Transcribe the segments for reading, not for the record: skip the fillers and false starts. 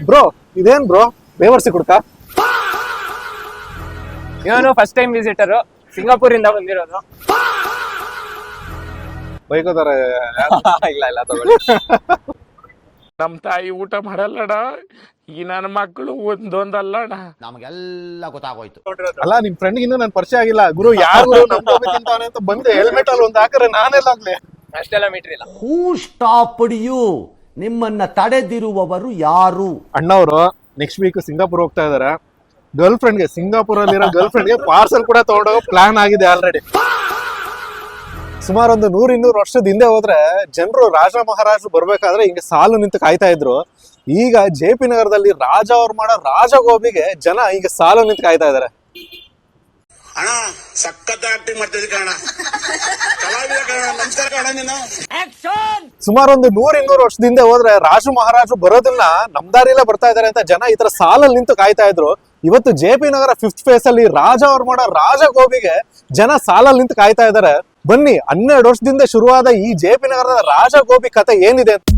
Bro ಇದೇನ್ bro ಬೇವರ್ಸಿ ಕುಡ್ಕ ಇವನು first time visitor Singapore ಇಂದ ಬಂದಿರೋದು. ಬೈಕೋತಾರ ಇಲ್ಲ ಇಲ್ಲ ತಗೊಳ್ಳಿ. ನಮ್ ತಾಯಿ ಊಟ ಮಾಡಲ್ಲಣ್ಣ, ಈ ನನ್ನ ಮಕ್ಕಳು ಒಂದೊಂದಲ್ಲಣ್ಣ. ನಮಗೆಲ್ಲ ಗೊತ್ತಾಗೋಯ್ತು. ಅಲ್ಲ ನಿಮ್ ಫ್ರೆಂಡ್ ಇನ್ನೂ ನನ್ ಪರಿಚಯ ಆಗಿಲ್ಲ ಗುರು. ಯಾರು ನಮ್ ಗೋಬಿ ತಿಂತಾನೆ ಅಂತ ಬಂದೆ ಹೆಲ್ಮೆಟ್ ಅಲ್ಲಿ ಒಂದ್ ಹಾಕರೆ ನಾನೆಲ್ಲ ಆಗ್ಲಿ. ಅಷ್ಟೆಲ್ಲ ಮೀಟರ್ ಇಲ್ಲ. ಹೂ ಸ್ಟಾಪ್ಡ್ ಯು? ನಿಮ್ಮನ್ನ ತಡೆದಿರುವವರು ಯಾರು? ಅಣ್ಣವರು ನೆಕ್ಸ್ಟ್ ವೀಕ್ ಸಿಂಗಾಪುರ್ ಹೋಗ್ತಾ ಇದಾರೆ. ಗರ್ಲ್ ಫ್ರೆಂಡ್ಗೆ ಸಿಂಗಾಪುರ್ ಅಲ್ಲಿರೋ ಗರ್ಲ್ ಫ್ರೆಂಡ್ಗೆ ಪಾರ್ಸಲ್ ಕೂಡ ತಗೊಂಡೋಗೋ ಪ್ಲಾನ್ ಆಗಿದೆ ಆಲ್ರೆಡಿ. ಸುಮಾರು ಒಂದು 100-200 ವರ್ಷದ ಹಿಂದೆ ಹೋದ್ರೆ ಜನರು ರಾಜ ಮಹಾರಾಜರು ಬರ್ಬೇಕಾದ್ರೆ ಹಿಂಗೆ ಸಾಲು ನಿಂತು ಕಾಯ್ತಾ ಇದ್ರು. ಈಗ JP ನಗರದಲ್ಲಿ ರಾಜ ಅವ್ರು ಮಾಡೋ ರಾಜ ಗೋಬಿಗೆ ಜನ ಈಗ ಸಾಲು ನಿಂತು ಕಾಯ್ತಾ ಇದಾರೆ. ಅಣ್ಣ ಸಖತ್ ಆಕ್ಟಿಂಗ್ ಮಾಡ್ತಿದ್ದೆ ಕಣ, ಕಲಾವಿದ ಕಣ, ನಮಸ್ಕಾರ ಕಣ ನೀನು. ಸುಮಾರು ಒಂದು 100-200 ವರ್ಷದ ಹಿಂದೆ ಹೋದ್ರೆ ರಾಜ ಮಹಾರಾಜರು ಬರೋದನ್ನ ನಮ್ ದಾರಿಯಲ್ಲೇ ಬರ್ತಾ ಇದಾರೆ ಅಂತ ಜನ ಈ ತರ ಸಾಲಲ್ಲಿ ನಿಂತು ಕಾಯ್ತಾ ಇದ್ರು. ಇವತ್ತು JP ನಗರ 5th ಫೇಸ್ ಅಲ್ಲಿ ರಾಜ ಅವ್ರು ಮಾಡೋ ರಾಜ ಗೋಬಿಗೆ ಜನ ಸಾಲಲ್ಲಿ ನಿಂತು ಕಾಯ್ತಾ ಇದಾರೆ. ಬನ್ನಿ 12 ವರ್ಷದಿಂದ ಶುರುವಾದ ಈ JP ನಗರದ ರಾಜ ಗೋಬಿ ಕತೆ ಏನಿದೆ ಅಂತ.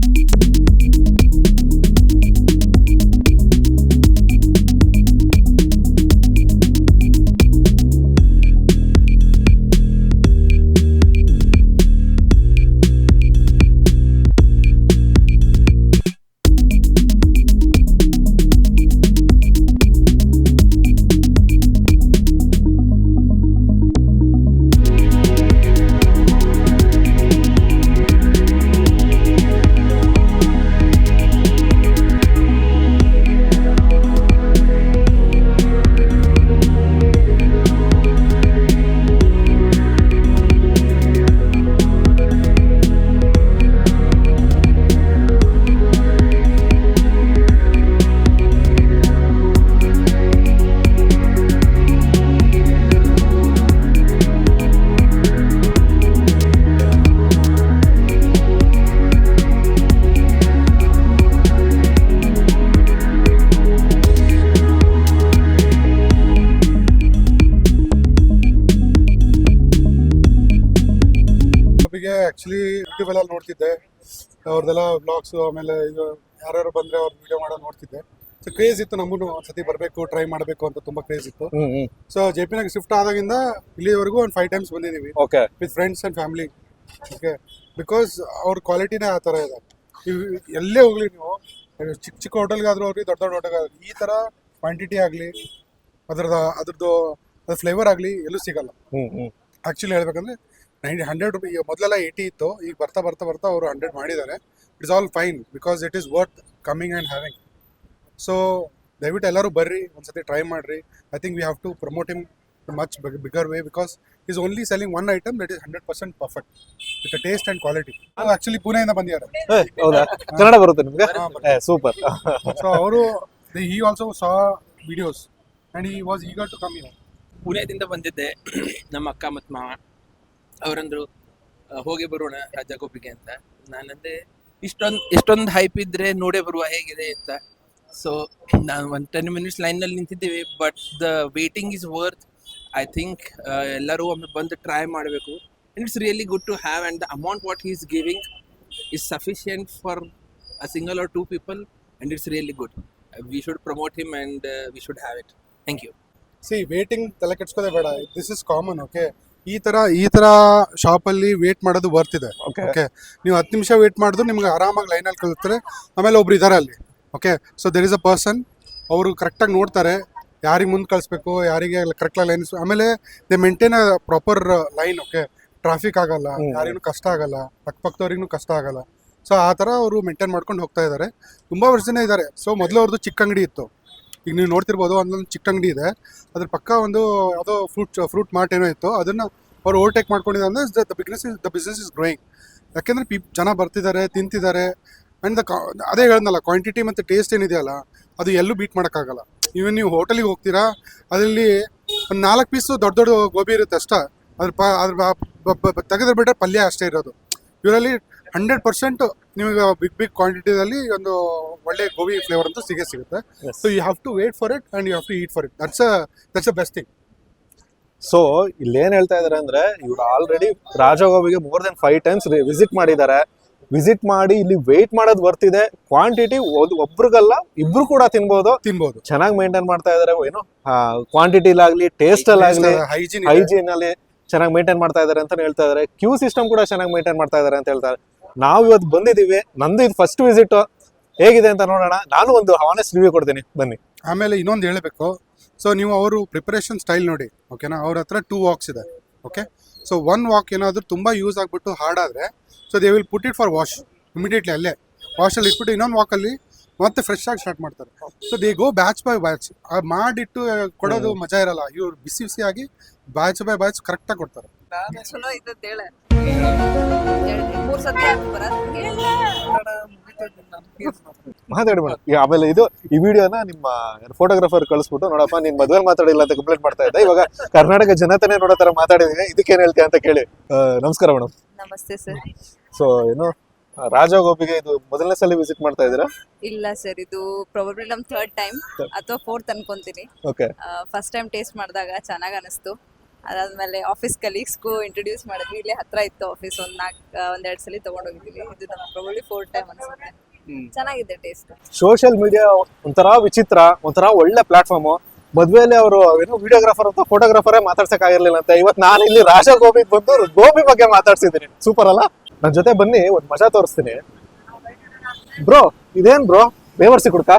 ಆಕ್ಚುಲಿ ಯೂಟ್ಯೂಬ್ ಎಲ್ಲ ನೋಡ್ತಿದ್ದೆ ಅವ್ರದ್ದೆಲ್ಲ ಬ್ಲಾಗ್ಸ್, ಆಮೇಲೆ ಇದು ಯಾರ್ಯಾರು ಬಂದ್ರೆ ಅವ್ರ ವಿಡಿಯೋ ಮಾಡೋದು ನೋಡ್ತಿದ್ದೆ. ಸೊ ಕ್ರೇಜ್ ಇತ್ತು, ನಮಗೂ ಒಂದ್ಸತಿ ಬರಬೇಕು, ಟ್ರೈ ಮಾಡಬೇಕು ಅಂತ ತುಂಬಾ ಕ್ರೇಜ್ ಇತ್ತು. ಸೊ JP ನಗರ ಶಿಫ್ಟ್ ಆದಾಗಿಂದ ಇಲ್ಲಿವರೆಗೂ ಒಂದು 5 times ಬಂದಿದ್ದೀವಿ with friends and family. Okay, because ಅವ್ರ ಕ್ವಾಲಿಟಿನೇ ಆ ಥರ ಇದೆ. ನೀವು ಎಲ್ಲೇ ಹೋಗ್ಲಿ, ನೀವು ಚಿಕ್ಕ ಚಿಕ್ಕ ಹೋಟೆಲ್ಗಾದ್ರೂ ಹೋಗ್ಲಿ, ದೊಡ್ಡ ದೊಡ್ಡ ಹೋಟೆಲ್ಗಾದ್ರೂ ಈ ಥರ ಕ್ವಾಂಟಿಟಿ ಆಗಲಿ ಅದ್ರದ್ದು ಫ್ಲೇವರ್ ಆಗಲಿ ಎಲ್ಲೂ ಸಿಗಲ್ಲ. ಆ್ಯಕ್ಚುಲಿ ಹೇಳ್ಬೇಕಂದ್ರೆ 100 ರೂಪಿ ಮೊದಲೆಲ್ಲ 80 ಇತ್ತು, ಈಗ ಬರ್ತಾ ಬರ್ತಾ ಬರ್ತಾ ಅವರು 100 ಮಾಡಿದ್ದಾರೆ. It's all fine because it is worth coming and having. So ದಯವಿಟ್ಟು ಎಲ್ಲರೂ ಬರ್ರಿ, ಒಂದ್ಸತಿ ಟ್ರೈ ಮಾಡ್ರಿ. I think we have to promote him much bigger way because is only selling one item that is 100% perfect with taste and quality. Actually ಪುಣೆಯಿಂದ ಬಂದಿದ್ದಾರೆ. ಹೌದಾ? ಕನ್ನಡ ಬರುತ್ತೆ ನಿಮ್ಗೆ? ಸೂಪರ್. ಸೊ ಅವರು he also saw videos and he was eager to come here. ಪುಣೆದಿಂದ ಬಂದಿದ್ದೆ, ನಮ್ಮ ಅಕ್ಕ ಮತ್ತು ಮಾವ ಅವರಂದ್ರು ಹೋಗಿ ಬರೋಣ ರಾಜ ಗೋಬಿಗೆ ಅಂತ. ನಾನಂದ್ರೆ ಇಷ್ಟೊಂದು ಹೈಪ್ ಇದ್ರೆ ನೋಡೇ ಬರುವ ಹೇಗಿದೆ ಅಂತ. ಸೊ ನಾನು 10 minutes ಲೈನಲ್ಲಿ ನಿಂತಿದ್ದೀವಿ, but the waiting is worth. I think ಎಲ್ಲರೂ ಒಮ್ಮೆ ಬಂದು ಟ್ರೈ ಮಾಡಬೇಕು. And it's really good to have, and the amount what he is giving is sufficient for a single or 2 people, and it's really good. We should promote him and we should have it. Thank you. ಸಿ waiting ತಲೆ ಕೆಡ್ಸ್ಕೋದೇ ಬೇಡ, this is common. Okay, ಈ ತರ ಶಾಪಲ್ಲಿ wait ಮಾಡೋದು ಬರ್ತಿದೆ. Okay, ನೀವು 10 ನಿಮಿಷ ವೇಟ್ ಮಾಡಿದ್ರು ನಿಮ್ಗೆ ಆರಾಮಾಗಿ ಲೈನಲ್ಲಿ ಕಲಿತಾರೆ. ಆಮೇಲೆ ಒಬ್ರು ಇದ್ದಾರೆ ಅಲ್ಲಿ. Okay, so there is a person, ಅವರು ಕರೆಕ್ಟಾಗಿ ನೋಡ್ತಾರೆ ಯಾರಿಗೆ ಮುಂದೆ ಕಳಿಸ್ಬೇಕು, ಯಾರಿಗೆ ಕರೆಕ್ಟಾಗಿ ಲೈನ್. ಆಮೇಲೆ they maintain a proper line. Okay, traffic ಆಗಲ್ಲ, ಯಾರಿಗೂ ಕಷ್ಟ ಆಗಲ್ಲ, ಪಕ್ಕದವ್ರಿಗೂ ಕಷ್ಟ ಆಗಲ್ಲ. ಸೊ ಆ ಥರ ಅವರು ಮೇಂಟೈನ್ ಮಾಡ್ಕೊಂಡು ಹೋಗ್ತಾ ಇದ್ದಾರೆ. ತುಂಬ ವರ್ಷನೇ ಇದ್ದಾರೆ. ಸೊ ಮೊದಲು ಅವ್ರದ್ದು ಚಿಕ್ಕ ಅಂಗಡಿ ಇತ್ತು, ಈಗ ನೀವು ನೋಡ್ತಿರ್ಬೋದು ಒಂದೊಂದು ಚಿಕ್ಕ ಅಂಗಡಿ ಇದೆ. ಅದ್ರ ಪಕ್ಕ ಒಂದು ಯಾವುದೋ ಫ್ರೂಟ್ ಮಾರ್ಟ್ ಏನೋ ಇತ್ತು, ಅದನ್ನು ಅವ್ರು ಓವರ್ಟೇಕ್ ಮಾಡ್ಕೊಂಡಿದ್ದಾರೆ. ಅಂದರೆ ದ ಬಿಸ್ನೆಸ್ ಇಸ್ ಗ್ರೋಯಿಂಗ್. ಯಾಕೆಂದರೆ ಜನ ಬರ್ತಿದ್ದಾರೆ, ತಿಂತಿದ್ದಾರೆ. ಆ್ಯಂಡ್ ಅದೇ ಹೇಳಿದ್ನಲ್ಲ, ಕ್ವಾಂಟಿಟಿ ಮತ್ತು ಟೇಸ್ಟ್ ಏನಿದೆಯಲ್ಲ ಅದು ಎಲ್ಲೂ ಬೀಟ್ ಮಾಡೋಕ್ಕಾಗಲ್ಲ. ಇವನ್ ನೀವು ಹೋಟೆಲಿಗೆ ಹೋಗ್ತೀರಾ, ಅದರಲ್ಲಿ ಒಂದು 4 ಪೀಸು ದೊಡ್ಡ ದೊಡ್ಡ ಗೋಬಿ ಇರುತ್ತೆ ಅಷ್ಟೇ. ಅದ್ರ ತೆಗೆದ್ರೆ ಬಿಟ್ಟರೆ ಪಲ್ಯ ಅಷ್ಟೇ ಇರೋದು. ಇವರಲ್ಲಿ 100% ನಿಮಗೆ ಬಿಗ್ ಕ್ವಾಂಟಿಟಿದಲ್ಲಿ ಒಂದು ಒಳ್ಳೆ ಗೋಬಿ ಫ್ಲೇವರ್ ಅಂತೂ ಸಿಗುತ್ತೆ. So you have to wait for it and you have to eat for it. That's a best thing. So ಇಲ್ಲೇನ್ ಹೇಳ್ತಾ ಇದಾರೆ ಅಂದ್ರೆ ಇವ್ರು ಆಲ್ರೆಡಿ ರಾಜ ಗೋಬಿಗೆ more than 5 times ವಿಸಿಟ್ ಮಾಡಿದ್ದಾರೆ. ವಿಸಿಟ್ ಮಾಡಿ ಇಲ್ಲಿ ವೇಟ್ ಮಾಡೋದು ಬರ್ತಿದೆ. ಕ್ವಾಂಟಿಟಿ ಒಬ್ರಿಗಲ್ಲ ಇಬ್ರು ಕೂಡ ತಿನ್ಬೋದು. ಚೆನ್ನಾಗಿ ಮೇಂಟೈನ್ ಮಾಡ್ತಾ ಇದಾರೆ. ಏನು ಕ್ವಾಂಟಿಟಿ ಆಗ್ಲಿ, ಟೇಸ್ಟ್ ಅಲ್ಲಾಗ್ಲಿ, ಹೈಜೀನ್ ಅಲ್ಲಿ ಚೆನ್ನಾಗಿ ಮೇಂಟೈನ್ ಮಾಡ್ತಾ ಇದಾರೆ ಅಂತ ಹೇಳ್ತಾ ಇದಾರೆ. ಕ್ಯೂ ಸಿಸ್ಟಮ್ ಕೂಡ ಚೆನ್ನಾಗಿ ಮೇಂಟೈನ್ ಮಾಡ್ತಾ ಇದಾರೆ ಅಂತ ಹೇಳ್ತಾರೆ. ನಾವು ಇವತ್ತು ಬಂದಿದೀವಿ, ನಂದು ಇದು ಫಸ್ಟ್ ವಿಸಿಟ್. ಹೇಗಿದೆ ಅಂತ ನೋಡೋಣ. ನಾನು ಒಂದು ಹಾನೆಸ್ಟ್ ರಿವ್ಯೂ ಕೊಡ್ತೀನಿ, ಬನ್ನಿ. ಆಮೇಲೆ ಇನ್ನೊಂದು ಹೇಳಬೇಕು. ಸೊ ನೀವು ಅವರು ಪ್ರಿಪರೇಷನ್ ಸ್ಟೈಲ್ ನೋಡಿ, ಓಕೆನಾ. ಅವ್ರ ಹತ್ರ 2 ವಾಕ್ಸ್ ಇದೆ, ಓಕೆ. ಸೊ 1 ವಾಕ್ ಏನಾದರೂ ತುಂಬ ಯೂಸ್ ಆಗಿಬಿಟ್ಟು ಹಾರ್ಡಾದರೆ, so they will put it for wash immediately. ಅಲ್ಲೇ ವಾಶಲ್ಲಿ ಇಟ್ಬಿಟ್ಟು ಇನ್ನೊಂದು ವಾಕಲ್ಲಿ ಮತ್ತೆ ಫ್ರೆಶ್ ಆಗಿ ಸ್ಟಾರ್ಟ್ ಮಾಡ್ತಾರೆ. So they go batch by batch. ಮಾಡಿಟ್ಟು ಕೊಡೋದು ಮಜಾ ಇರಲ್ಲ. ಇವ್ರು ಬಿಸಿ ಬಿಸಿಯಾಗಿ ಬ್ಯಾಚ್ ಬೈ ಬ್ಯಾಚ್ ಕರೆಕ್ಟಾಗಿ ಕೊಡ್ತಾರೆ. ಚಲೋ ಇದ್ದದ್ದು ಹೇಳ 3 ಸತಿ ಆಯ್ತು ಬರೋದು. ಮಾತಾಡಿ ಮೇಡಮ್. ಆಮೇಲೆ ಈ ವಿಡಿಯೋನ ನಿಮ್ಮ ಫೋಟೋಗ್ರಾಫರ್ ಕಳಿಸ್ಬಿಟ್ಟು, ನೋಡಪ್ಪ ನೀನ್ ಮದ್ವೆ ಮಾತಾಡಿಲ್ಲ ಅಂತ ಕಂಪ್ಲೇಂಟ್ ಮಾಡ್ತಾ ಇದ್ದೆ, ಇವಾಗ ಕರ್ನಾಟಕ ಜನತೆನೇ ನೋಡೋ ತರ ಮಾತಾಡಿದೀನಿ, ಇದಕ್ಕೇನ್ ಹೇಳ್ತೀಯ ಅಂತ ಕೇಳಿ. ನಮಸ್ಕಾರ ಮೇಡಮ್. ನಮಸ್ತೆ ಸರ್. ಸೊ ಏನು ರಾಜಗೋಪಿಗೆ ಇದು ಮೊದಲನೇ ಸಲ ವಿಸಿಟ್ ಮಾಡ್ತಾ ಇದ್ದೀರಾ? ಇಲ್ಲ ಸರ್, ಇದು ಪ್ರಾಬಬ್ಲಿ ನಮ್ 3rd ಟೈಮ್ ಅಥವಾ 4th ಅನ್ಕೊಂತೀನಿ. ಓಕೆ. ಫಸ್ಟ್ ಟೈಮ್ ಟೇಸ್ಟ್ ಮಾಡಿದಾಗ ಚೆನ್ನಾಗಿ ಅನಿಸ್ತು. ಅದಾದ್ಮೇಲೆ ಆಫೀಸ್ ಕಲೀಗ್ಸ್ಗೂ ಇಂಟ್ರೊಡ್ಯೂಸ್ ಮಾಡಿದ್ವಿ. ಇಲ್ಲಿ ಹತ್ರ ಇತ್ತು ಆಫೀಸ್. ಒಂದೆರಡು ಸಲ ತಗೊಂಡೋಗಿದ್ದೀವಿ. ಇದು ನಮ್ಮ ಪ್ರಾಬಬ್ಲಿ 4th ಟೈಮ್ ಅನ್ಸುತ್ತೆ. ಚೆನ್ನಾಗಿದೆ ಟೇಸ್ಟ್. ಸೋಷಿಯಲ್ ಮೀಡಿಯಾ ಒಂಥರ ವಿಚಿತ್ರ, ಒಂಥರ ಒಳ್ಳೆ ಪ್ಲಾಟ್ಫಾರ್ಮ್. ಮದ್ವೆಯಲ್ಲಿ ಅವರು ಏನೋ ವಿಡಿಯೋಗ್ರಾಫರ್ ಅಂತ ಫೋಟೋಗ್ರಾಫರೇ ಮಾತಾಡ್ಸಕ್ ಆಗಿರ್ಲಿಲ್ಲ ಅಂತ ಇವತ್ತು ನಾನು ಇಲ್ಲಿ ರಾಜಗೋಬಿಗೆ ಬಂದು ಗೋಬಿ ಬಗ್ಗೆ ಮಾತಾಡ್ಸಿದ್ದೀನಿ. ಸೂಪರ್ ಅಲ್ಲ? ನನ್ನ ಜೊತೆ ಬನ್ನಿ, ಒಂದ್ ಮಜಾ ತೋರಿಸ್ತೀನಿ. ಬ್ರೋ, ಇದೇನ್ ಬ್ರೋ ಬೇವರ್ಸಿ ಕುಡ್ಕ?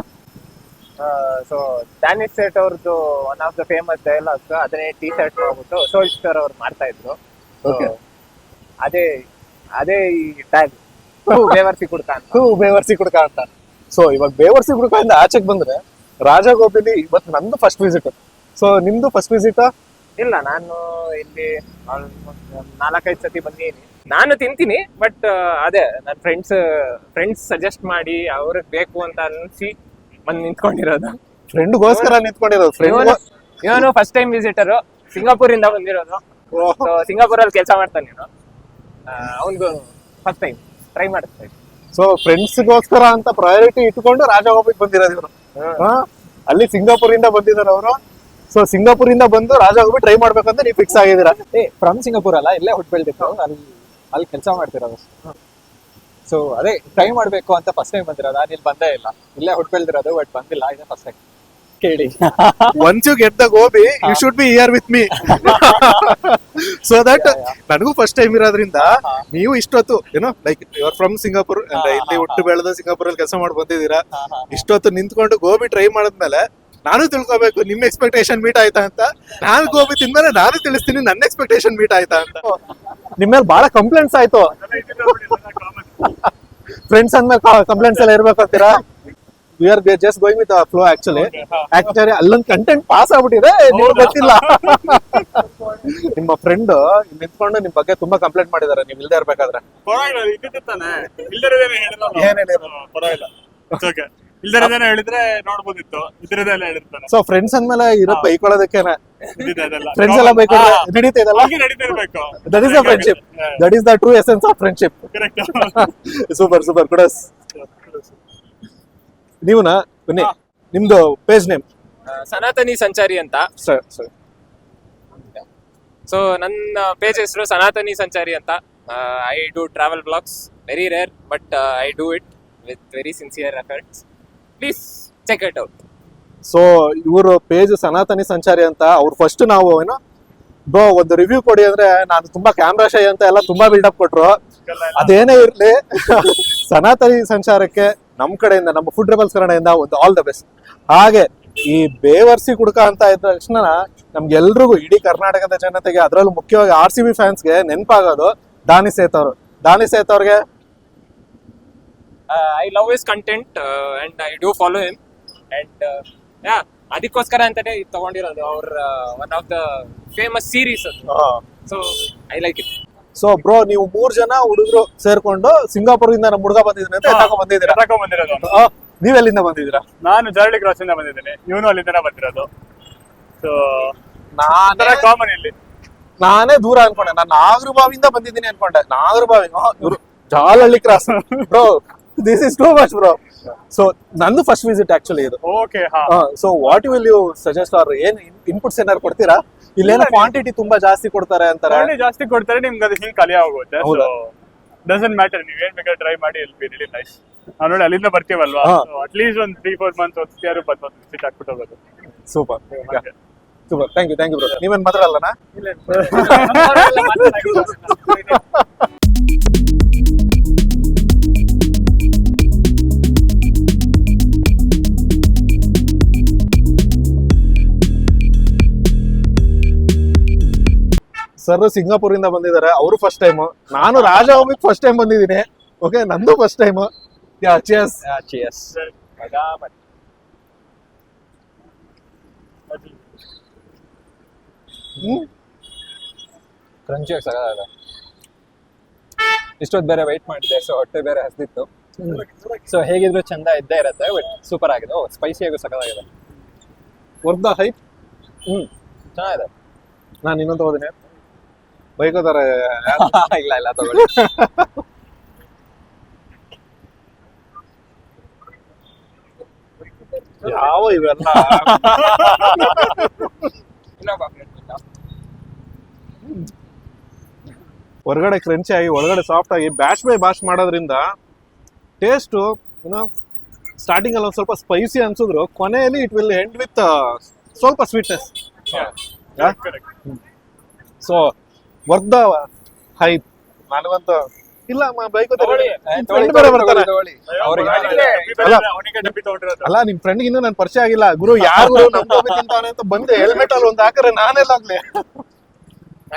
ಸೊ ಡ್ಯಾನಿಶ್ ಸೆಟ್ ಅವ್ರದ್ದು one of the famous dialogues, ಅದನ್ನೇ ಟೀ ಶರ್ಟ್ ಮಾಡ್ಬಿಟ್ಟು ಸೋಲ್ಸ್ಟರ್ ಅವ್ರು ಮಾಡ್ತಾ ಇದ್ರು. ಅದೇ ಈ ಟ್ಯಾಗ್ ಬೇವರ್ಸಿ ಕುಡ್ಕ ಅಂತ. ಬೇವರ್ಸಿ ಕುಡ್ಕ ಅಂತ. ಸೊ ಇವಾಗ ಬೇವರ್ಸಿ ಕುಡ್ಕ ಇಂದ ಆಚೆಗೆ ಬಂದ್ರೆ ರಾಜಗೋಬಿಲಿ ಇವತ್ತು ನಂದು ಫಸ್ಟ್ ವಿಸಿಟ್. ಸೊ ನಿಮ್ದು ಫಸ್ಟ್ ವಿಸಿಟ್? ಇಲ್ಲ, ನಾನು ಇಲ್ಲಿ 4-5 ಸತಿ ಬಂದಿದ್ದೀನಿ. ನಾನು ತಿಂತೀನಿ, ಬಟ್ ಅದೇ ನನ್ನ ಫ್ರೆಂಡ್ಸ್ ಸಜೆಸ್ಟ್ ಮಾಡಿ ಅವ್ರಿಗೆ ಬೇಕು ಅಂತ ಅನ್ಸಿ ಬಂದು ನಿಂತ್ಕೊಂಡಿರೋದು. ಫ್ರೆಂಡ್ಗೋಸ್ಕರ ನಿಂತ್ಕೊಂಡಿರೋದು? ಇವನು ಫಸ್ಟ್ ಟೈಮ್ ವಿಸಿಟರ್, ಸಿಂಗಾಪುರ್ ಇಂದ ಬಂದಿರೋದು. ಸೊ ಸಿಂಗಾಪುರ್ ಅಲ್ಲಿ ಕೆಲಸ ಮಾಡ್ತಾನೆ ಇವನು. ಅವನಿಗೂ ಫಸ್ಟ್ ಟೈಮ್ ಟ್ರೈ ಮಾಡಿಸ್ತಾ ಇದ್ದೀನಿ. ಸೊ ಫ್ರೆಂಡ್ಸ್ಗೋಸ್ಕರ ಅಂತ ಪ್ರಯಾರಿಟಿ ಇಟ್ಕೊಂಡು ರಾಜಗೋಬಿಗೆ ಬಂದಿರೋದು ಇವರು. ಅಲ್ಲಿ ಸಿಂಗಾಪುರ್ ಇಂದ ಬಂದಿದ್ದಾರೆ ಅವರು. ಸೊ ಸಿಂಗಾಪುರ್ ಇಂದ ಬಂದು ರಾಜಗೋಬಿ ಟ್ರೈ ಮಾಡ್ಬೇಕಂತ ನೀವು ಫಿಕ್ಸ್ ಆಗಿದ್ದೀರಾ? ಫ್ರಮ್ ಸಿಂಗಾಪುರ್ ಅಲ್ಲ, ಇಲ್ಲೇ ಹುಟ್ಟು ಬೆಳೆದಿತ್ತು. ಅಲ್ಲಿ ಕೆಲಸ ಮಾಡ್ತಿರೋದು. ಸೊ ಅದೇ ಟ್ರೈ ಮಾಡ್ಬೇಕು ಅಂತ ಫಸ್ಟ್ ಟೈಮ್ ಬಂದಿರೋದು. ನಾನು ಇಲ್ಲಿ ಬಂದೇ ಇಲ್ಲ, ಇಲ್ಲೇ ಹುಟ್ಟು ಬೆಳೆದಿರೋದು, ಬಟ್ ಬಂದಿಲ್ಲ. ಇದೇ ಫಸ್ಟ್ ಟೈಮ್. ಕೇಳಿ, once you get the gobi you should be here with me. So that ನನಗೂ ಫಸ್ಟ್ ಟೈಮ್ ಇರೋದ್ರಿಂದ ನೀವು ಇಷ್ಟೊತ್ತು ಏನೋ ಲೈಕ್ ಯುವರ್ ಫ್ರಮ್ ಸಿಂಗಾಪುರ್, ಇಲ್ಲಿ ಹುಟ್ಟು ಬೆಳೆದು ಸಿಂಗಾಪುರ್ ಅಲ್ಲಿ ಕೆಲಸ ಮಾಡಿ ಬಂದಿದ್ದೀರಾ. ಇಷ್ಟೊತ್ತು ನಿಂತ್ಕೊಂಡು ಗೋಬಿ ಟ್ರೈ ಮಾಡಿದ್ಮೇಲೆ ನಾನು ತಿಳ್ಕೊಬೇಕು ನಿಮ್ ಎಕ್ಸ್ಪೆಕ್ಟೇಷನ್ ಮೀಟ್ ಆಯ್ತಾ ಅಂತ. ನಾನು ಗೋಬಿ ತಿಂದ್ಮೇಲೆ ನಾನು ತಿಳಿಸ್ತೀನಿ ನನ್ನ ಎಕ್ಸ್ಪೆಕ್ಟೇಷನ್ ಮೀಟ್ ಆಯ್ತಾ ಅಂತ. ನಿಮ್ಮೇಲೆ ಬಹಳ ಕಂಪ್ಲೇಂಟ್ಸ್ ಆಯ್ತು. ಫ್ರೆಂಡ್ಸ್ ಅಂದ್ಮೇಲೆ ಕಂಪ್ಲೇಂಟ್ಸ್ ಎಲ್ಲ ಇರ್ಬೇಕು ಅಂತೀರಾ? We are just going with flow. Actually ಅಲ್ಲೊಂದು ಕಂಟೆಂಟ್ ಪಾಸ್ ಆಗ್ಬಿಟ್ಟಿದೆ, ನಿಮ್ಗೆ ಗೊತ್ತಿಲ್ಲ. ನಿಮ್ಮ ಫ್ರೆಂಡ್ ನಿಂತ್ಕೊಂಡು ನಿಮ್ ಬಗ್ಗೆ ತುಂಬಾ ಕಂಪ್ಲೇಂಟ್ ಮಾಡಿದಾರೆ ನೀವು ಇಲ್ದೇ ಇರ್ಬೇಕಾದ್ರೆ. ಹೇಳಿದ್ರೆ ನೋಡ್ಬೋದಿತ್ತು. ಸೊ ಫ್ರೆಂಡ್ಸ್ ಅಂದ್ಮೇಲೆ ಇರೋದ್ ಬೈಕೊಳ್ಳೋದಕ್ಕೇನೆ. ಫ್ರೆಂಡ್ಸ್ ಎಲ್ಲ ಬೈಕೊಳ್ಳೋ ನಡೀತಾ ಇದಲ್ಲ? That is the friendship. That is the true essence of friendship. Super super kudos. ನೀವುನಾ? ಬನ್ನಿ, ನಿಮ್ದು ಪೇಜ್ ನೇಮ್? ಸನಾತನಿ ಸಂಚಾರಿ ಅಂತ. ಸೊ ನನ್ನ ಪೇಜ್ ಹೆಸರು ಸನಾತನಿ ಸಂಚಾರಿ ಅಂತ. I do travel blogs, very rare, but I do it with very sincere efforts. Please check it out. So ಇವರು page Sanatani Sanchari ಅಂತ. ಅವ್ರು ಫಸ್ಟ್ ನಾವು ಏನೋ ಬ್ರೋ ಒಂದು ರಿವ್ಯೂ ಕೊಡಿ ಅಂದ್ರೆ ನಾನು ತುಂಬಾ ಕ್ಯಾಮ್ರಾ ಶೈ ಅಂತ ಎಲ್ಲ ತುಂಬಾ ಬಿಲ್ಡಪ್ ಕೊಟ್ರು. ಅದೇನೇ ಇರ್ಲಿ, ಸನಾತನಿ ಸಂಚಾರಕ್ಕೆ ನಮ್ ಕಡೆಯಿಂದ, ನಮ್ಮ ಫುಡ್ ರೆಬಲ್ಸ್ ಕಡೆಯಿಂದ ಒಂದು ಆಲ್ ದ ಬೆಸ್ಟ್. ಹಾಗೆ ಈ ಬೇವರ್ಸಿ ಕುಡ್ಕ ಅಂತ ಇದ್ದ ತಕ್ಷಣ ನಮ್ಗೆಲ್ರಿಗೂ, ಇಡೀ ಕರ್ನಾಟಕದ ಜನತೆಗೆ, ಅದರಲ್ಲೂ ಮುಖ್ಯವಾಗಿ RCB ಫ್ಯಾನ್ಸ್ಗೆ ನೆನಪಾಗೋದು ದಾನಿ ಸೇತ್ ಅವರು. ದಾನಿ ಸೇತ್ ಅವ್ರಿಗೆ I love his content and I do follow him, and yeah, ಅದಕ್ಕೋಸ್ಕರ ಅಂತಾನೆ ತಗೊಂಡಿರೋದು ಅವ್ರ one of the famous series ಅದು. So I like it. So bro, ನೀವು 3 ಜನ ಹುಡುಗರು ಸೇರ್ಕೊಂಡು ಸಿಂಗಾಪುರ್ ಇಂದ ನಮ್ಮ ಹುಡುಗ ಬಂದಿದ್ದೀನಿ ಅಂತ ಬಂದಿದ್ದೀರಾ? ನೀವೆಲ್ಲಿಂದ ಬಂದಿದ್ದೀರಾ? ನಾನು ಜರಳಿ ಕ್ರಾಸ್ ಇಂದ ಬಂದಿದ್ದೇನೆ, ಇವನು ಅಲ್ಲಿಂದ ಬಂದಿರೋದು. ಸೊ ಕಾಮನ್ ಇಲ್ಲಿ. ನಾನೇ ದೂರ ಅನ್ಕೊಂಡೆ, ನಾನು ನಾಗರಬಾವಿಯಿಂದ ಬಂದಿದ್ದೀನಿ ಅನ್ಕೊಂಡೆ. Nagarabhavi Jalahalli cross. Bro, this is too much bro. So ನಂದು ಫಸ್ಟ್ ವಿಸಿಟ್ ಆಕ್ಚುಲಿ ಇದು. Okay. So what will you suggest, or ಏನ್ ಇನ್ಪುಟ್ಸ್ ಏನಾದ್ರು ಕೊಡ್ತೀರಾ? ಇಲ್ಲೇನೋ ಕ್ವಾಂಟಿಟಿ ತುಂಬಾ ಜಾಸ್ತಿ ಕೊಡ್ತಾರೆ ಅಂತಾರೆ. ಜಾಸ್ತಿ ಕೊಡ್ತಾರೆ, ನಿಮ್ಗೆ ಅದು ಹಿಂಗ್ ಕಲಿಯ ಹೋಗುತ್ತೆ. ಡಸಂಟ್ ಮ್ಯಾಟರ್, ನೀವು ಏನ್ ಬೇಕಾದ್ರೆ ಟ್ರೈ ಮಾಡಿ, ಇಲ್ ಬಿ ರಿಯಲಿ ನೈಸ್. ನಾವು ನೋಡಿ ಅಲ್ಲಿಂದ ಬರ್ತೀವಲ್ವಾ, ಅಟ್ಲೀಸ್ಟ್ ಒಂದು 3-4 ಮಂತ್ಸ್ ಯಾರು ಬಂದು ವಿಸಿಟ್ ಹಾಕ್ಬಿಟ್ಟು ಹೋಗೋದು. Super super, thank you bro. ನೀವೇನ್ ಮಾತಾಡಲ್ಲನಾ? ಸರ್ ಸಿಂಗಾಪುರಿಂದ ಬಂದಿದ್ದಾರೆ, ಅವರು ಫಸ್ಟ್ ಟೈಮ್. ನಾನು ರಾಜ ಹೋಗ್ಬಿಟ್ಟು ಫಸ್ಟ್ ಟೈಮ್ ಬಂದಿದ್ದೀನಿ. ಓಕೆ, ನಂದು ಫಸ್ಟ್ ಟೈಮ್. ಯಾ, ಚಿಯರ್ಸ್. ಚಿಯರ್ಸ್. ಕ್ರಂಚಿಯಾಗಿ ಸಗದ. ಇಷ್ಟೊತ್ತು ಬೇರೆ ವೆಯ್ಟ್ ಮಾಡಿದೆ, ಸೊ ಹೊಟ್ಟೆ ಬೇರೆ ಹಸಿದಿತ್ತು. ಸೊ ಹೇಗಿದ್ರು ಚಂದ ಇದ್ದೇ ಇರುತ್ತೆ, ಬಟ್ ಸೂಪರ್ ಆಗಿದೆ. ಓ, ಸ್ಪೈಸಿಯಾಗೂ ಸಗದಾಗಿದೆ. Worth the hype. ಚೆನ್ನಾಗಿದೆ. ನಾನು ಇನ್ನೊಂದು ತಗೋತೀನಿ. ಬೈಕೋತಾರೆ. ಇಲ್ಲ ತಗೊಳ್ಳಿ. ಯಾವ ಇವೆಲ್ಲ ಹೊರಗಡೆ ಕ್ರಂಚಿ ಆಗಿ ಒಳಗಡೆ ಸಾಫ್ಟ್ ಆಗಿ ಬ್ಯಾಶ್ ಬೈ ಬ್ಯಾಶ್ ಮಾಡೋದ್ರಿಂದ ಟೇಸ್ಟು ಏನೋ ಸ್ಟಾರ್ಟಿಂಗ್ ಅಲ್ಲಿ ಒಂದು ಸ್ವಲ್ಪ ಸ್ಪೈಸಿ ಅನ್ಸಿದ್ರು, ಕೊನೆಯಲ್ಲಿ ಇಟ್ ವಿಲ್ ಎಂಡ್ ವಿತ್ ಸ್ವಲ್ಪ sweetness. So worth the hype. ನನಗಂತೂ ಇಲ್ಲ ಬೈಕೋತಾರೆ. ಅಲ್ಲ, ನಿಮ್ ಫ್ರೆಂಡ್ ಇನ್ನೂ ನನ್ ಪರಿಚಯ ಆಗಿಲ್ಲ. ಗುರು ಯಾರು ನಮ್ ಗೋಬಿ ತಿಂತಾನೆ ಅಂತ ಬಂದೆ ಹೆಲ್ಮೆಟ್ ಅಲ್ಲಿ ಒಂದು ಹಾಕರೆ ನಾನೆಲ್ಲಾಗ್ಲಿ.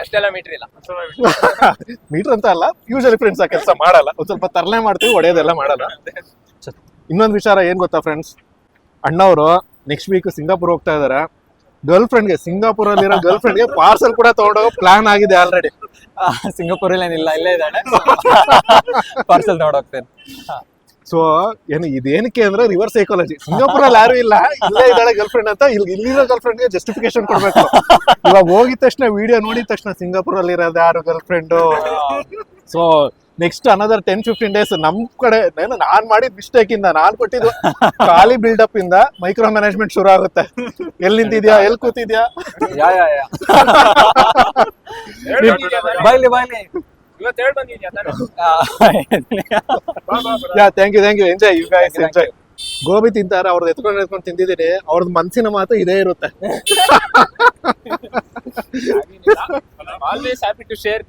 ಅಷ್ಟೆಲ್ಲ ಮೀಟರ್ ಇಲ್ಲ. ಮೀಟರ್ ಅಂತ ಅಲ್ಲ, ಯೂಶಲಿ ಫ್ರೆಂಡ್ಸ್ ಆ ಕೆಲಸ ಮಾಡಲ್ಲ. ಒಂದ್ ಸ್ವಲ್ಪ ತರಲೆ ಮಾಡ್ತೀವಿ, ಹೊಡೆಯೋದೆಲ್ಲ ಮಾಡಲ್ಲ. ಇನ್ನೊಂದು ವಿಚಾರ ಏನ್ ಗೊತ್ತಾ ಫ್ರೆಂಡ್ಸ್, ಅಣ್ಣವರು ನೆಕ್ಸ್ಟ್ ವೀಕ್ ಸಿಂಗಾಪುರ್ ಹೋಗ್ತಾ ಇದಾರೆ. ಗರ್ಲ್ ಫ್ರೆಂಡ್ಗೆ, ಸಿಂಗಾಪುರ್ ಅಲ್ಲಿರೋ ಗರ್ಲ್ ಫ್ರೆಂಡ್ಗೆ ಪಾರ್ಸಲ್ ಕೂಡ ತಗೊಂಡೋಗೋ ಪ್ಲಾನ್ ಆಗಿದೆ ಆಲ್ರೆಡಿ. ಸಿಂಗಾಪುರ್ ಏನಿಲ್ಲ, ಇಲ್ಲೇ ಇದ್ದಾಳೆ. ಪಾರ್ಸಲ್ ತಗೊಂಡೋಗ್ತೇನೆ. ಸೊ ಏನು ಇದೇನಕ್ಕೆ ಅಂದ್ರೆ ರಿವರ್ಸ್ ಸೈಕಾಲಜಿ. ಸಿಂಗಾಪುರ್ ಅಲ್ಲಿ ಯಾರು ಇಲ್ಲ, ಇಲ್ಲೇ ಇದ್ದಾಳೆ ಗರ್ಲ್ ಫ್ರೆಂಡ್ ಅಂತ ಇಲ್ಲಿರೋ ಗರ್ಲ್ ಫ್ರೆಂಡ್ಗೆ ಜಸ್ಟಿಫಿಕೇಶನ್ ಕೊಡ್ಬೇಕು. ಇವಾಗ ಹೋಗಿದ ತಕ್ಷಣ, ವಿಡಿಯೋ ನೋಡಿದ ತಕ್ಷಣ ಸಿಂಗಾಪುರ್ ಅಲ್ಲಿ ಇರೋದು ಯಾರು girl friend. So next another 10-15 days ನಮ್ ಕಡೆ ನಾನ್ ಮಾಡಿದ ಮಿಸ್ಟೇಕ್ ಇಂದ, ನಾನ್ ಕೊಟ್ಟಿದ್ದು ಖಾಲಿ ಬಿಲ್ಡಪ್ ಇಂದ ಮೈಕ್ರೋ ಮ್ಯಾನೇಜ್ಮೆಂಟ್ ಶುರು ಆಗುತ್ತೆ. ಎಲ್ಲಿ ನಿಂತಿದ್ಯಾ, ಎಲ್ಲಿ ಕೂತಿದ್ಯಾ, ಬಾಯ್ಲಿ ಇವತ್ತು ಹೇಳಿ ಬಂದಿದ್ಯಾ? Thank you enjoy, you guys enjoy. Gobi ತಿಂತಾರೆ, ಅವ್ರದ್ದು ಎತ್ಕೊಂಡು ತಿಂದಿದ್ದೀನಿ. ಅವ್ರದ್ದು ಮನ್ಸಿನ ಮಾತು ಇದೇ ಇರುತ್ತೆ. Always happy to share.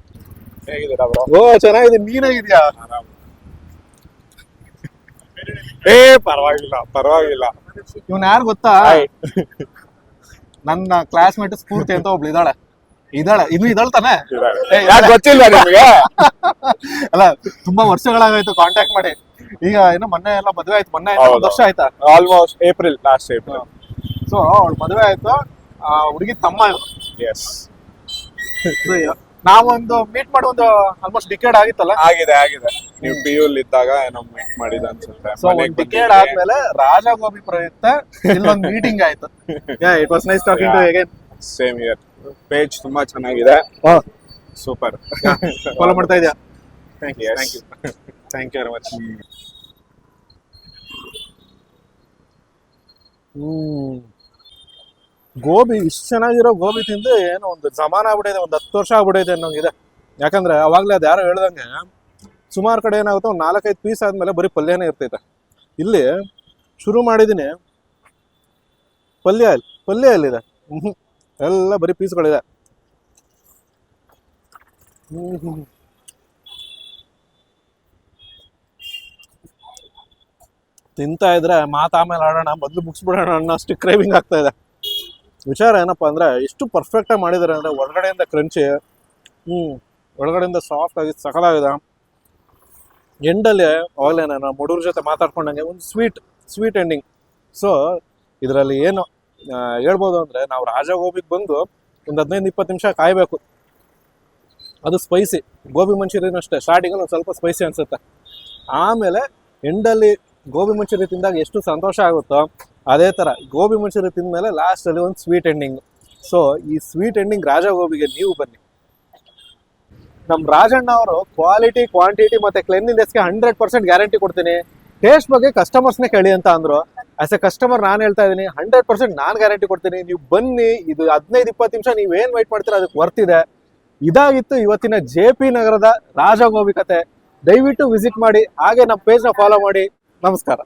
ಓ ಚೆನ್ನಾಗಿದೆ, ನೀನಾಗಿದ್ಯಾ? ಪರವಾಗಿಲ್ಲ. ಇವ್ನ ಯಾರು ಗೊತ್ತಾ? ನನ್ನ ಕ್ಲಾಸ್ಮೇಟ್ ಸ್ಫೂರ್ತಿ ಅಂತ ಒಬ್ಳು ಇದ್ದಾಳೆ. ಇನ್ನು ಇದ್ದಾಳ್ತಾನೆ? ಗೊತ್ತಿಲ್ಲ ನಿಮಗೆ? ಅಲ್ಲ, ತುಂಬಾ ವರ್ಷಗಳಾಗೋಯ್ತು ಕಾಂಟ್ಯಾಕ್ಟ್ ಮಾಡಿ. ಈಗ ಏನೋ ಮೊನ್ನೆ ಎಲ್ಲ ಮದುವೆ ಆಯ್ತು. ಮೊನ್ನೆ ಒಂದು ವರ್ಷ ಆಯ್ತಾ? Almost last April. ಸೊ ಅವಳು ಮದುವೆ ಆಯ್ತು. ಹುಡುಗಿ ತಮ್ಮ ಇವ್ರು. ಎಸ್. ನಾವೊಂದು ಮೀಟ್ ಮಾಡಿ ಒಂದು ಆಲ್ಮೋಸ್ಟ್ ಡಿಕೇಡ್ ಆಗಿತ್ತಲ್ಲ? ಆಗಿದೆ. ನೀವು PU ಇದ್ದಾಗ ಏನೋ ಮೀಟ್ ಮಾಡಿದ ಅನ್ಸುತ್ತೆ. ಸೊ ಒಂದು ಡಿಕೇಡ್ ಆದ್ಮೇಲೆ ರಾಜ ಗೋಬಿ ಪ್ರಯುಕ್ತ ಇಲ್ಲೊಂದು ಮೀಟಿಂಗ್ ಆಯ್ತು. It was nice talking to again. Same year. Page ತುಂಬಾ ಚೆನ್ನಾಗಿದೆ. ಸೂಪರ್. ಫಾಲೋ ಮಾಡ್ತಾ ಇದೆಯಾ? Thank you very much. Gobi ಇಷ್ಟು ಚೆನ್ನಾಗಿರೋ ಗೋಬಿ ತಿಂದು ಏನೋ ಒಂದು ಜಮಾನ ಆಗ್ಬಿಟ್ಟಿದೆ, ಒಂದು 10 ವರ್ಷ ಆಗ್ಬಿಟ್ಟಿದೆ ಅನ್ನೋಂಗಿದೆ. ಯಾಕಂದ್ರೆ ಅವಾಗ್ಲೇ ಅದು ಯಾರೋ ಹೇಳ್ದಂಗೆ ಸುಮಾರು ಕಡೆ ಏನಾಗುತ್ತೆ, ಒಂದು 4-5 ಪೀಸ್ ಆದ್ಮೇಲೆ ಬರೀ ಪಲ್ಯನೇ ಇರ್ತೈತೆ. ಇಲ್ಲಿ ಶುರು ಮಾಡಿದೀನಿ, ಪಲ್ಯ ಎಲ್ಲಿದೆ? ಎಲ್ಲ ಬರೀ ಪೀಸ್ಗಳಿದೆ. ತಿಂತಾ ಇದ್ರೆ ಮಾತು ಆಮೇಲೆ ಆಡೋಣ, ಮೊದಲು ಮುಗಿಸ್ಬಿಡೋಣ ಅನ್ನೋ ಅಷ್ಟು ಕ್ರೇವಿಂಗ್ ಆಗ್ತಾ ಇದೆ. ವಿಚಾರ ಏನಪ್ಪಾ ಅಂದ್ರೆ, ಎಷ್ಟು ಪರ್ಫೆಕ್ಟ್ ಆಗಿ ಮಾಡಿದ್ದಾರೆ ಅಂದ್ರೆ, ಹೊರಗಡೆಯಿಂದ ಕ್ರಂಚಿ, ಒಳಗಡೆಯಿಂದ ಸಾಫ್ಟ್ ಆಗಿ ಸಕಲಾಗಿದೆ. ಎಂಡಲ್ಲಿ ಅವಾಗಲೇ ನಾನು ಹುಡುಗರ ಜೊತೆ ಮಾತಾಡ್ಕೊಂಡಂಗೆ ಒಂದು ಸ್ವೀಟ್ ಎಂಡಿಂಗ್. ಸೊ ಇದರಲ್ಲಿ ಏನು ಹೇಳ್ಬೋದು ಅಂದ್ರೆ, ನಾವು ರಾಜ ಗೋಬಿಗೆ ಬಂದು ಒಂದು 15-20 ನಿಮಿಷ ಕಾಯಬೇಕು. ಅದು ಸ್ಪೈಸಿ. ಗೋಬಿ ಮಂಚೂರಿಯನ್ ಅಷ್ಟೇ, ಸ್ಟಾರ್ಟಿಂಗಲ್ಲಿ ಒಂದು ಸ್ವಲ್ಪ ಸ್ಪೈಸಿ ಅನ್ಸುತ್ತೆ. ಆಮೇಲೆ ಎಂಡಲ್ಲಿ ಗೋಬಿ ಮಂಚೂರಿ ತಿಂದಾಗ ಎಷ್ಟು ಸಂತೋಷ ಆಗುತ್ತೋ, ಅದೇ ಥರ ಗೋಬಿ ಮಂಚೂರಿ ತಿಂದಮೇಲೆ ಲಾಸ್ಟಲ್ಲಿ ಒಂದು ಸ್ವೀಟ್ ಎಂಡಿಂಗ್. ಸೊ ಈ ಸ್ವೀಟ್ ಎಂಡಿಂಗ್ ರಾಜ ಗೋಬಿಗೆ ನೀವು ಬನ್ನಿ. ನಮ್ಮ ರಾಜಣ್ಣ ಅವರು ಕ್ವಾಲಿಟಿ, ಕ್ವಾಂಟಿಟಿ ಮತ್ತೆ ಕ್ಲೆನ್ಲಿನೆಸ್ಗೆ 100% ಗ್ಯಾರಂಟಿ ಕೊಡ್ತೀನಿ. ಟೇಸ್ಟ್ ಬಗ್ಗೆ ಕಸ್ಟಮರ್ಸ್ನೇ ಕೇಳಿ ಅಂತ ಅಂದ್ರು. ಆಸ್ ಎ ಕಸ್ಟಮರ್ ನಾನು ಹೇಳ್ತಾ ಇದ್ದೀನಿ, 100% ನಾನು ಗ್ಯಾರಂಟಿ ಕೊಡ್ತೀನಿ. ನೀವು ಬನ್ನಿ, ಇದು 15-20 ನಿಮಿಷ ನೀವೇನು ವೆಯ್ಟ್ ಮಾಡ್ತೀರಾ ಅದಕ್ಕೆ ವರ್ತ್ ಇದೆ. ಇದಾಗಿತ್ತು ಇವತ್ತಿನ JP ನಗರದ ರಾಜ ಗೋಬಿ ಕತೆ. ದಯವಿಟ್ಟು ವಿಸಿಟ್ ಮಾಡಿ, ಹಾಗೆ ನಮ್ಮ ಪೇಜ್ನ ಫಾಲೋ ಮಾಡಿ. ನಮಸ್ಕಾರ.